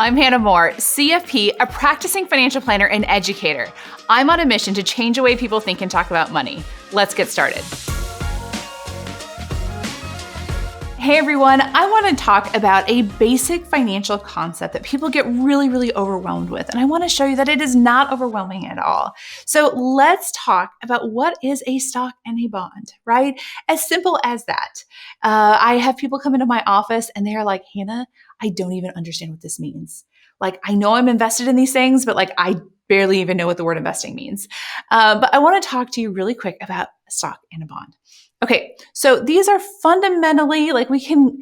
I'm Hannah Moore, CFP, a practicing financial planner and educator. I'm on a mission to change the way people think and talk about money. Let's get started. Hey everyone, I want to talk about a basic financial concept that people get really overwhelmed with. And I want to show you that it is not overwhelming at all. So let's talk about what is a stock and a bond, right? As simple as that. I have people come into my office and they're like, Hannah, I don't even understand what this means. Like, I know I'm invested in these things, but like, I barely even know what the word investing means. But I want to talk to you really quick about a stock and a bond. Okay, so these are fundamentally, like we can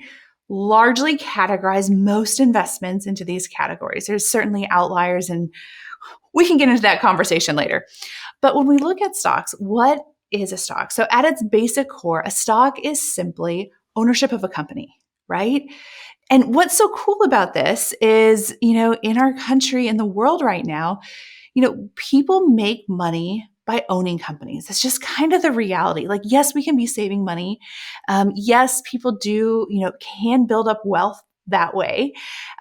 largely categorize most investments into these categories. There's certainly outliers and we can get into that conversation later. But when we look at stocks, what is a stock? So at its basic core, a stock is simply ownership of a company, right? And what's so cool about this is, in our country, in the world right now, people make money by owning companies. It's just kind of the reality. Like, yes, we can be saving money. Yes, people can build up wealth that way.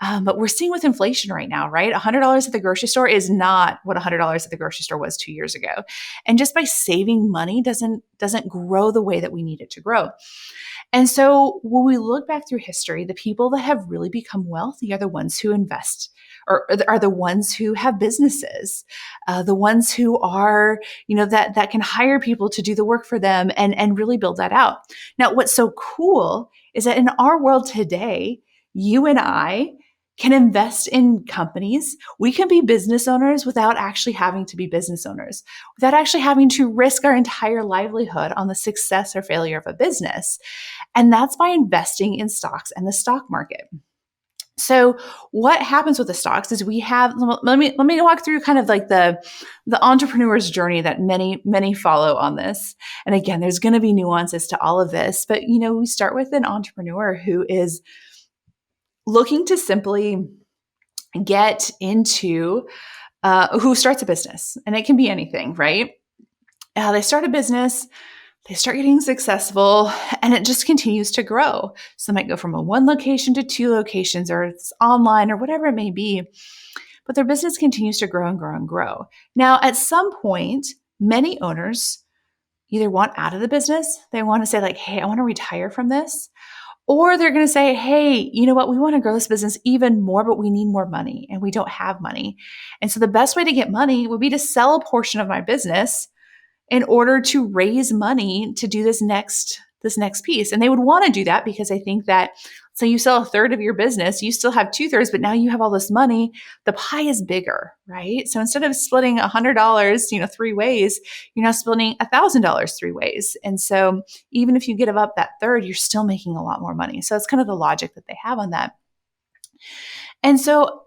But we're seeing with inflation right now, right? $100 at the grocery store is not what $100 at the grocery store was 2 years ago. And just by saving money doesn't grow the way that we need it to grow. And so when we look back through history, the people that have really become wealthy are the ones who invest or are the ones who have businesses, the ones who are, that can hire people to do the work for them and really build that out. Now, what's so cool is that in our world today, you and I can invest in companies. We can be business owners without actually having to be business owners, without actually having to risk our entire livelihood on the success or failure of a business. And that's by investing in stocks and the stock market. So what happens with the stocks is we have, let me walk through kind of like the entrepreneur's journey that many follow on this. And again, there's going to be nuances to all of this, but we start with an entrepreneur who is looking to simply get into, who starts a business, and it can be anything, right? They start a business, they start getting successful, and it just continues to grow. So it might go from a 1 location to 2 locations, or it's online or whatever it may be, but their business continues to grow and grow and grow. Now, at some point, many owners either want out of the business, they want to say like, hey, I want to retire from this. Or they're going to say, hey, you know what? We want to grow this business even more, but we need more money and we don't have money. And so the best way to get money would be to sell a portion of my business in order to raise money to do this next piece. And they would want to do that because I think that, so you sell a third of your business, you still have 2/3, but now you have all this money, the pie is bigger, right? So instead of splitting $100, 3 ways, you're now splitting $1,000 3 ways. And so even if you give up that third, you're still making a lot more money. So that's kind of the logic that they have on that. And so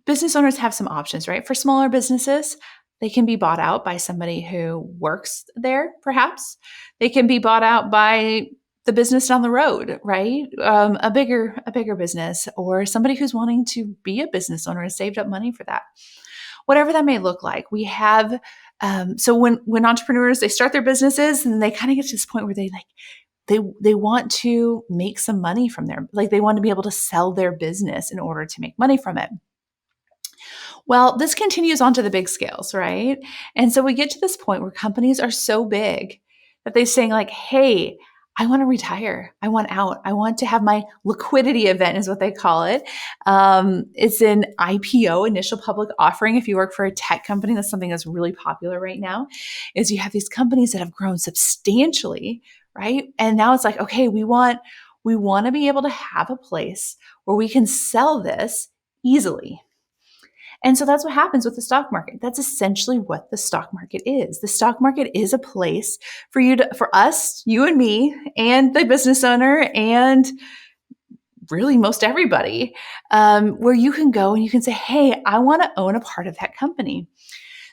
business owners have some options, right? For smaller businesses, they can be bought out by somebody who works there, perhaps. They can be bought out by the business down the road, right? A bigger business, or somebody who's wanting to be a business owner and saved up money for that. Whatever that may look like, we have. So when entrepreneurs, they start their businesses and they kind of get to this point where they want to make some money from they want to be able to sell their business in order to make money from it. Well, this continues on to the big scales, right? And so we get to this point where companies are so big that they're saying like, hey, I want to retire. I want out. I want to have my liquidity event is what they call it. It's an IPO, initial public offering. If you work for a tech company, that's something that's really popular right now, is you have these companies that have grown substantially, right? And now it's like, okay, we want to be able to have a place where we can sell this easily. And so that's what happens with the stock market. That's essentially what the stock market is. The stock market is a place for us, you and me, and the business owner, and really most everybody, where you can go and you can say, hey, I want to own a part of that company.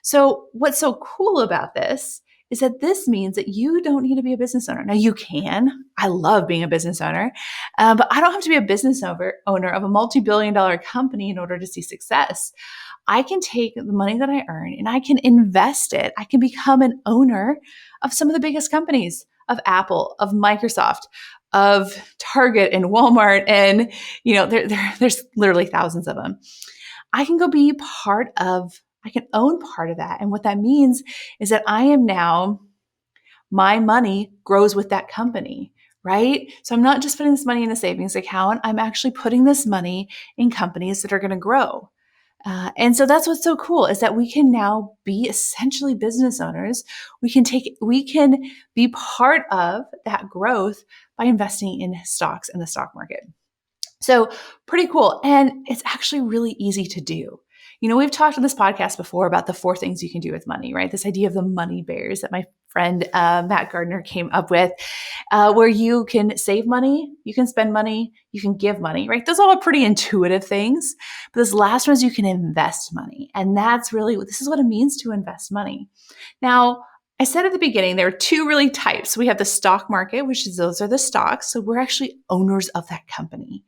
So what's so cool about this is that this means that you don't need to be a business owner. Now you can. I love being a business owner, but I don't have to be a business owner of a multi-billion-dollar company in order to see success. I can take the money that I earn and I can invest it. I can become an owner of some of the biggest companies, of Apple, of Microsoft, of Target and Walmart, and there's literally thousands of them. I can I can own part of that. And what that means is that my money grows with that company, right? So I'm not just putting this money in a savings account. I'm actually putting this money in companies that are going to grow. And so that's what's so cool is that we can now be essentially business owners. We can be part of that growth by investing in stocks in the stock market. So pretty cool. And it's actually really easy to do. We've talked on this podcast before about the 4 things you can do with money, right? This idea of the money bears that my friend Matt Gardner came up with, where you can save money, you can spend money, you can give money, right? Those are all pretty intuitive things. But this last one is you can invest money. And this is what it means to invest money. Now, I said at the beginning, there are 2 really types. We have the stock market, those are the stocks. So we're actually owners of that company,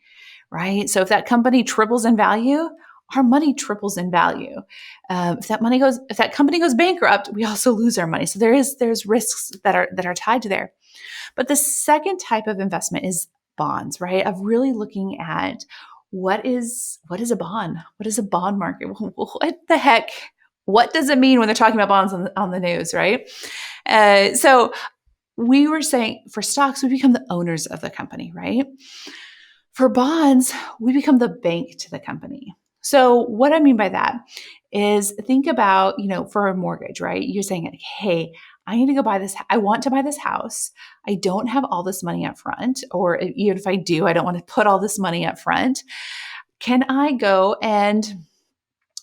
right? So if that company triples in value, our money triples in value. If that company goes bankrupt, we also lose our money. So there's risks that are tied to there. But the second type of investment is bonds, right? Of really looking at what is a bond? What is a bond market? What the heck? What does it mean when they're talking about bonds on the news, right? So we were saying for stocks, we become the owners of the company, right? For bonds, we become the bank to the company. So what I mean by that is think about, for a mortgage, right? You're saying, like, hey, I need to go buy this. I want to buy this house. I don't have all this money up front, or even if I do, I don't want to put all this money up front. Can I go and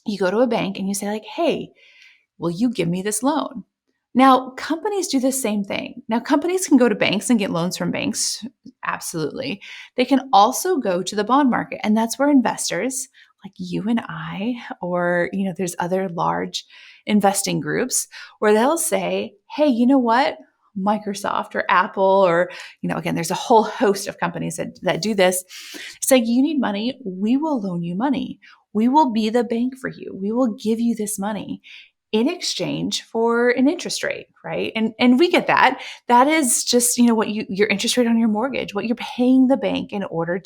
you go to a bank and you say, like, hey, will you give me this loan? Now, companies do the same thing. Now, companies can go to banks and get loans from banks. Absolutely. They can also go to the bond market. And that's where investors like you and I, or, there's other large investing groups where they'll say, hey, you know what? Microsoft or Apple, or, again, there's a whole host of companies that do this. It's like, you need money. We will loan you money. We will be the bank for you. We will give you this money in exchange for an interest rate, right? And we get that. That is just, what your interest rate on your mortgage, what you're paying the bank in order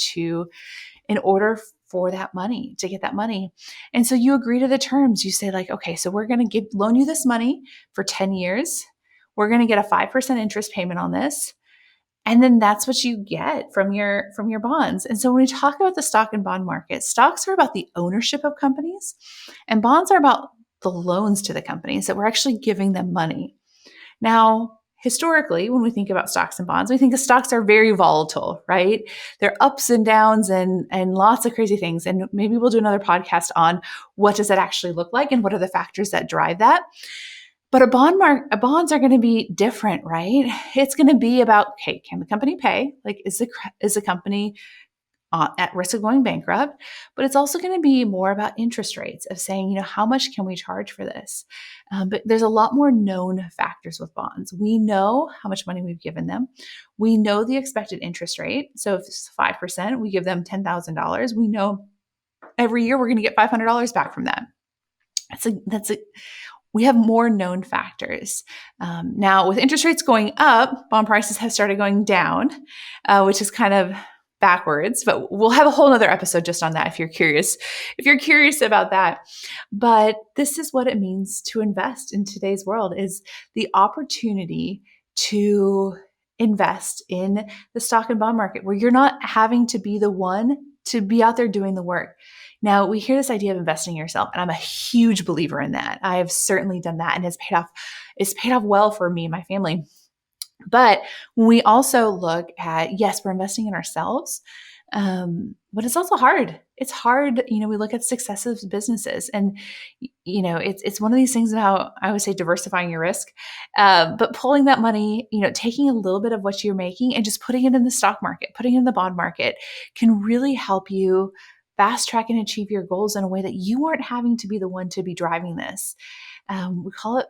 for that money, to get that money. And so you agree to the terms. You say, like, okay, so we're going to loan you this money for 10 years. We're going to get a 5% interest payment on this. And then that's what you get from your bonds. And so when we talk about the stock and bond market, stocks are about the ownership of companies, and bonds are about the loans to the companies, that we're actually giving them money. Now, historically, when we think about stocks and bonds, we think the stocks are very volatile, right? They're ups and downs and lots of crazy things. And maybe we'll do another podcast on what does that actually look like and what are the factors that drive that. But bonds are going to be different, right? It's going to be about, okay, can the company pay? Like, is the company at risk of going bankrupt? But it's also going to be more about interest rates, of saying, how much can we charge for this? But there's a lot more known factors with bonds. We know how much money we've given them. We know the expected interest rate. So if it's 5%, we give them $10,000. We know every year we're going to get $500 back from that. We have more known factors. Now, with interest rates going up, bond prices have started going down, which is kind of backwards, but we'll have a whole nother episode just on that if you're curious. If you're curious about that. But this is what it means to invest in today's world, is the opportunity to invest in the stock and bond market, where you're not having to be the one to be out there doing the work. Now, we hear this idea of investing in yourself, and I'm a huge believer in that. I have certainly done that, and it's paid off well for me and my family. But when we also look at, yes, we're investing in ourselves, but it's also hard. It's hard. We look at successive businesses, and, it's one of these things about, I would say, diversifying your risk, but pulling that money, taking a little bit of what you're making and just putting it in the stock market, putting it in the bond market, can really help you fast track and achieve your goals in a way that you aren't having to be the one to be driving this. We call it,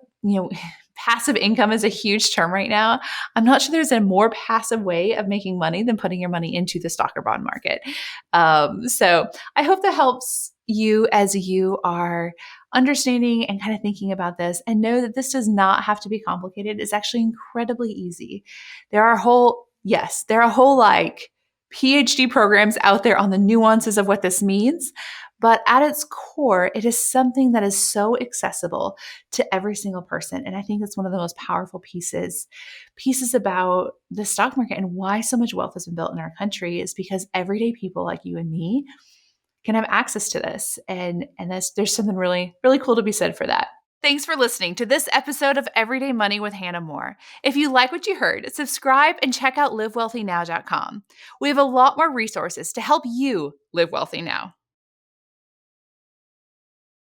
passive income is a huge term right now. I'm not sure there's a more passive way of making money than putting your money into the stock or bond market. So I hope that helps you as you are understanding and kind of thinking about this, and know that this does not have to be complicated. It's actually incredibly easy. There are whole like PhD programs out there on the nuances of what this means. But at its core, it is something that is so accessible to every single person. And I think it's one of the most powerful pieces about the stock market and why so much wealth has been built in our country is because everyday people like you and me can have access to this. And there's something really, really cool to be said for that. Thanks for listening to this episode of Everyday Money with Hannah Moore. If you like what you heard, subscribe and check out livewealthynow.com. We have a lot more resources to help you live wealthy now.